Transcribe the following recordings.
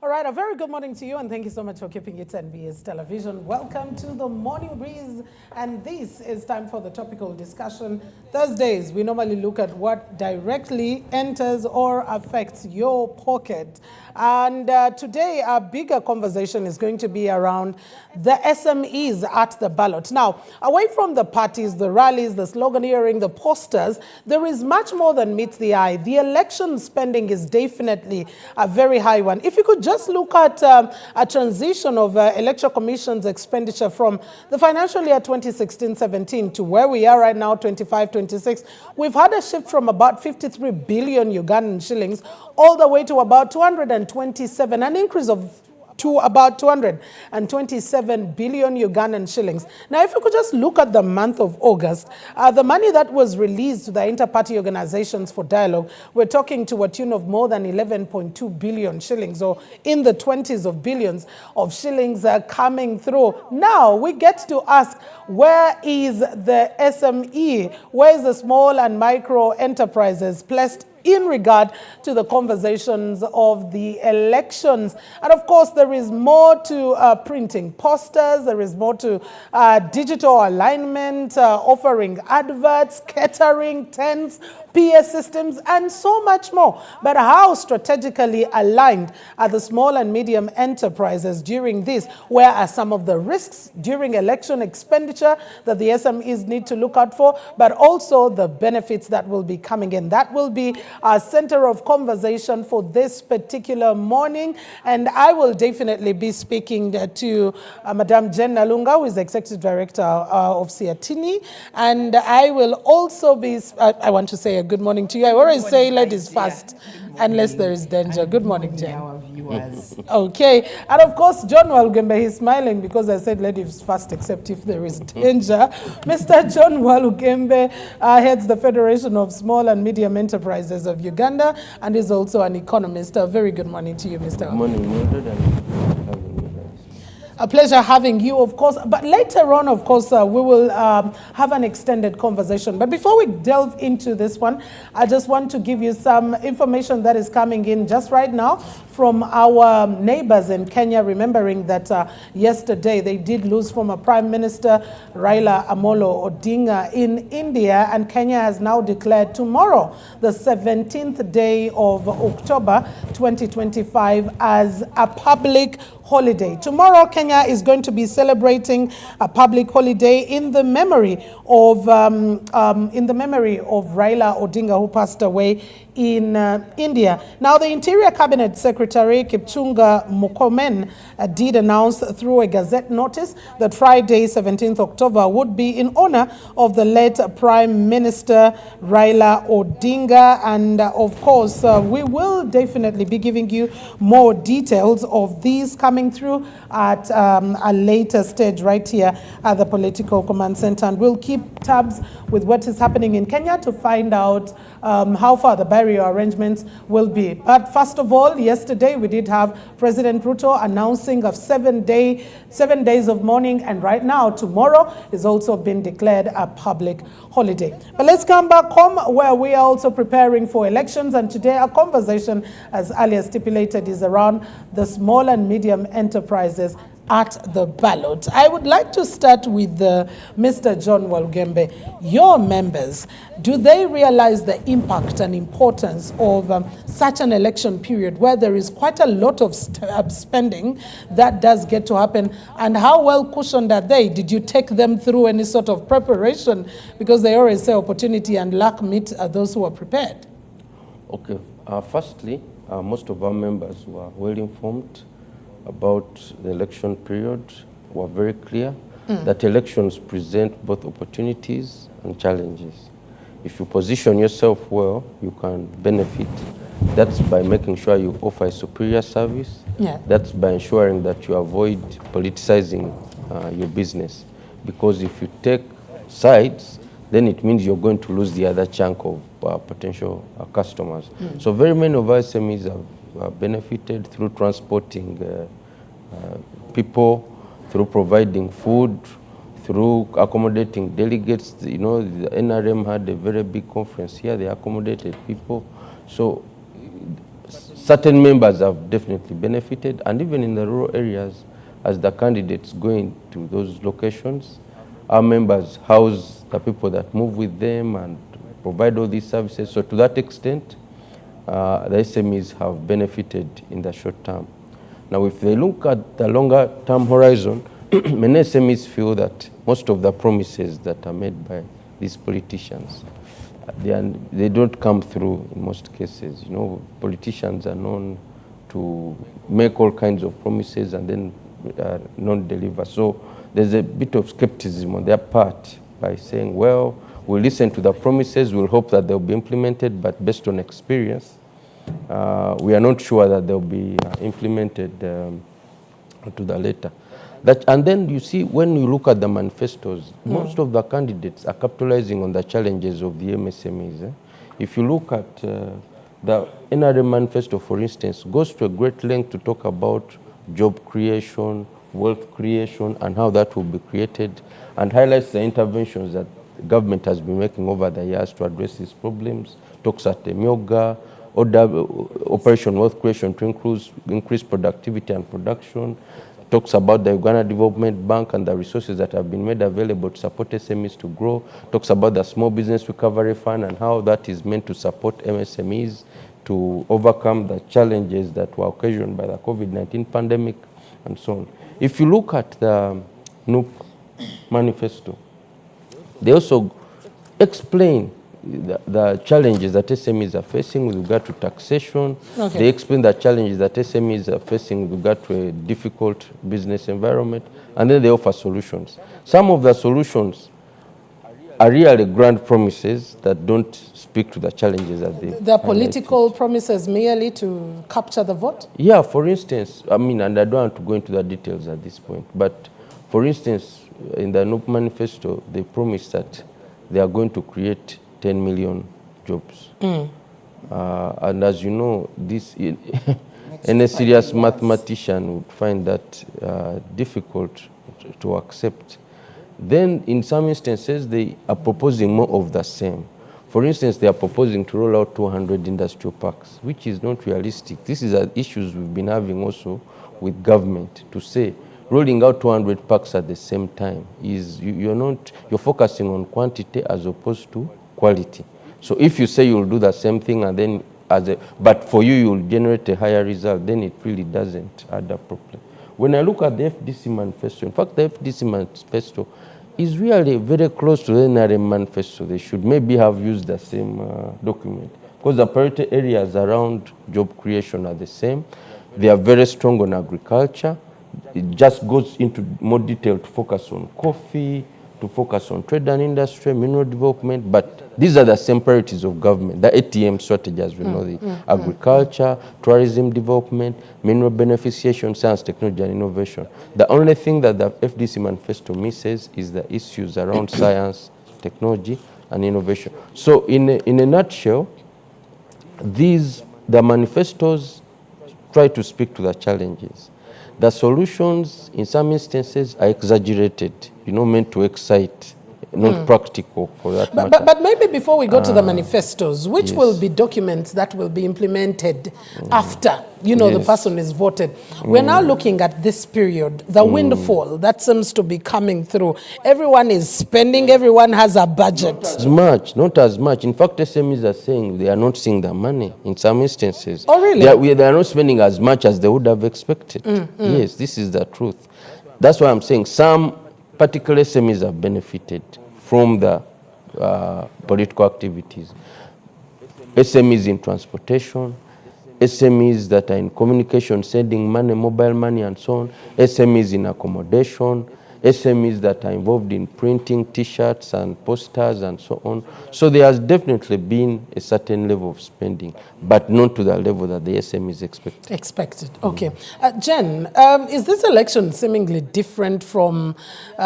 All right, a very good morning to you, and thank you so much for keeping it NBS Television. Welcome to the Morning Breeze, and this is time for the topical discussion. Thursdays, we normally look at what directly enters or affects your pocket. And today, our bigger conversation is going to be around the SMEs at the ballot. Now, away from the parties, the rallies, the sloganeering, the posters, there is much more than meets the eye. The election spending is definitely a very high one. If you could just look at a transition of Electoral Commission's expenditure from the financial year 2016-17 to where we are right now, 25-26, we've had a shift from about 53 billion Ugandan shillings all the way to about 227, an increase of to about 227 billion Ugandan shillings. Now, if you could just look at the month of August, the money that was released to the inter-party organizations for dialogue, we're talking to a tune of more than 11.2 billion shillings, or in the 20s of billions of shillings coming through. Now, we get to ask, where is the SME? Where is the small and micro enterprises placed in regard to the conversations of the elections? And of course, there is more to printing posters, there is more to digital alignment, offering adverts, catering, tents, PA systems, and so much more. But how strategically aligned are the small and medium enterprises during this? Where are some of the risks during election expenditure that the SMEs need to look out for, but also the benefits that will be coming in? That will be our center of conversation for this particular morning. And I will definitely be speaking to Madam Jen Nalunga, who is Executive Director of Siatini. And I will also be, I want to say a good morning to you. I always say ladies first, unless there is danger. Good morning, Jen. Our viewers. Okay. And of course, John Walugembe, he's smiling because I said ladies first, except if there is danger. Mr. John Walugembe heads the Federation of Small and Medium Enterprises of Uganda and is also an economist. A very good morning to you, Mr. Good morning, Mildred, and having you guys. A pleasure having you, of course. But later on, of course, we will have an extended conversation. But before we delve into this one, I just want to give you some information that is coming in just right now from our neighbors in Kenya, remembering that yesterday they did lose former Prime Minister Raila Amolo Odinga in India, and Kenya has now declared tomorrow, the 17th day of October 2025, as a public holiday. Tomorrow, Kenya is going to be celebrating a public holiday in the memory of Raila Odinga, who passed away in India. Now, the Interior Cabinet Secretary Kipchumba Murkomen did announce through a Gazette notice that Friday, 17th October, would be in honor of the late Prime Minister Raila Odinga. And of course, we will definitely be giving you more details of these coming through at a later stage right here at the Political Command Center. And we'll keep tabs with what is happening in Kenya to find out how far the barrier arrangements will be. But first of all, yesterday we did have President Ruto announcing of 7 days of mourning, and right now tomorrow is also been declared a public holiday. But let's come back home, where we are also preparing for elections, and today our conversation, as earlier stipulated, is around the small and medium enterprises at the ballot. I would like to start with Mr. John Walugembe. Your members, do they realize the impact and importance of such an election period where there is quite a lot of spending that does get to happen? And how well cushioned are they? Did you take them through any sort of preparation? Because they always say opportunity and luck meet those who are prepared. Okay. Firstly, most of our members were well informed about the election period. Were very clear that elections present both opportunities and challenges. If you position yourself well, you can benefit. That's by making sure you offer a superior service. Yeah. That's by ensuring that you avoid politicizing your business. Because if you take sides, then it means you're going to lose the other chunk of potential customers. So very many of our SMEs have benefited through transporting people, through providing food, through accommodating delegates. You know, the NRM had a very big conference here. They accommodated people. So certain members have definitely benefited, and even in the rural areas, as the candidates go into those locations, our members house the people that move with them and provide all these services. So to that extent, the SMEs have benefited in the short term. Now, if they look at the longer term horizon, many SMEs feel that most of the promises that are made by these politicians, they don't come through in most cases. You know, politicians are known to make all kinds of promises and then not deliver. So there's a bit of skepticism on their part by saying, well, we'll listen to the promises, we'll hope that they'll be implemented, but based on experience, we are not sure that they'll be implemented to the later. And then you see, when you look at the manifestos, most of the candidates are capitalizing on the challenges of the MSMEs. If you look at the NRM manifesto, for instance, goes to a great length to talk about job creation, wealth creation, and how that will be created, and highlights the interventions that the government has been making over the years to address these problems. Talks at the MIOGA, Operation Wealth Creation to increase productivity and production. Talks about the Uganda Development Bank and the resources that have been made available to support SMEs to grow. Talks about the Small Business Recovery Fund and how that is meant to support MSMEs to overcome the challenges that were occasioned by the COVID-19 pandemic and so on. If you look at the NUP manifesto, they also explain the challenges that SMEs are facing with regard to taxation. Okay. They explain the challenges that SMEs are facing with regard to a difficult business environment, and then they offer solutions. Some of the solutions are really grand promises that don't speak to the challenges that they They're political promises merely to capture the vote? Yeah, for instance, I mean, and I don't want to go into the details at this point, but for instance, in the NUP manifesto, they promise that they are going to create 10 million jobs. And as you know, any serious mathematician would find that difficult to accept. Then in some instances, they are proposing more of the same. For instance, they are proposing to roll out 200 industrial parks, which is not realistic. This is issues we've been having also with government, to say rolling out 200 parks at the same time is you're focusing on quantity as opposed to quality. So if you say you'll do the same thing and then but for you'll generate a higher result, then it really doesn't add up properly. When I look at the FDC manifesto, in fact, the FDC manifesto is really very close to the NRM manifesto. They should maybe have used the same document, because the priority areas around job creation are the same. They are very strong on agriculture. It just goes into more detail to focus on coffee, to focus on trade and industry, mineral development, but these are the same priorities of government, the ATM strategy, as we know, the agriculture, tourism development, mineral beneficiation, science, technology, and innovation. The only thing that the FDC manifesto misses is the issues around science, technology, and innovation. So in a nutshell, the manifestos try to speak to the challenges. The solutions, in some instances, are exaggerated, meant to excite, not practical for that matter. But maybe before we go to the manifestos, which will be documents that will be implemented after, the person is voted. We're now looking at this period, the windfall that seems to be coming through. Everyone is spending, everyone has a budget. Not as much. In fact, SMEs are saying they are not seeing the money in some instances. Oh, really? They are not spending as much as they would have expected. Yes, this is the truth. That's why I'm saying some particular SMEs have benefited from the political activities. SMEs in transportation, SMEs that are in communication, sending money, mobile money and so on, SMEs in accommodation, SMEs that are involved in printing T-shirts and posters and so on. So there has definitely been a certain level of spending, but not to the level that the SMEs expected. Okay. Jen, is this election seemingly different from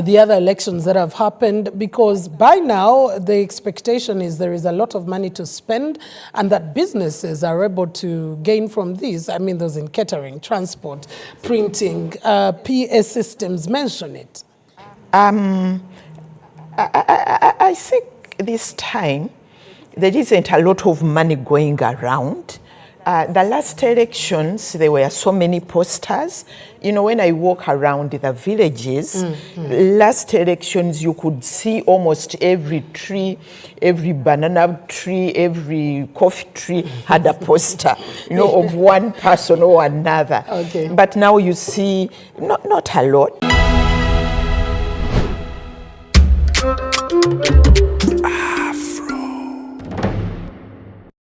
the other elections that have happened? Because by now, the expectation is there is a lot of money to spend and that businesses are able to gain from this. I mean, those in catering, transport, printing, PA systems, mention it. I think this time there isn't a lot of money going around. The last elections, there were so many posters. You know, when I walk around the villages, last elections, you could see almost every tree, every banana tree, every coffee tree had a poster, you know, of one person or another. Okay. But now you see, not a lot.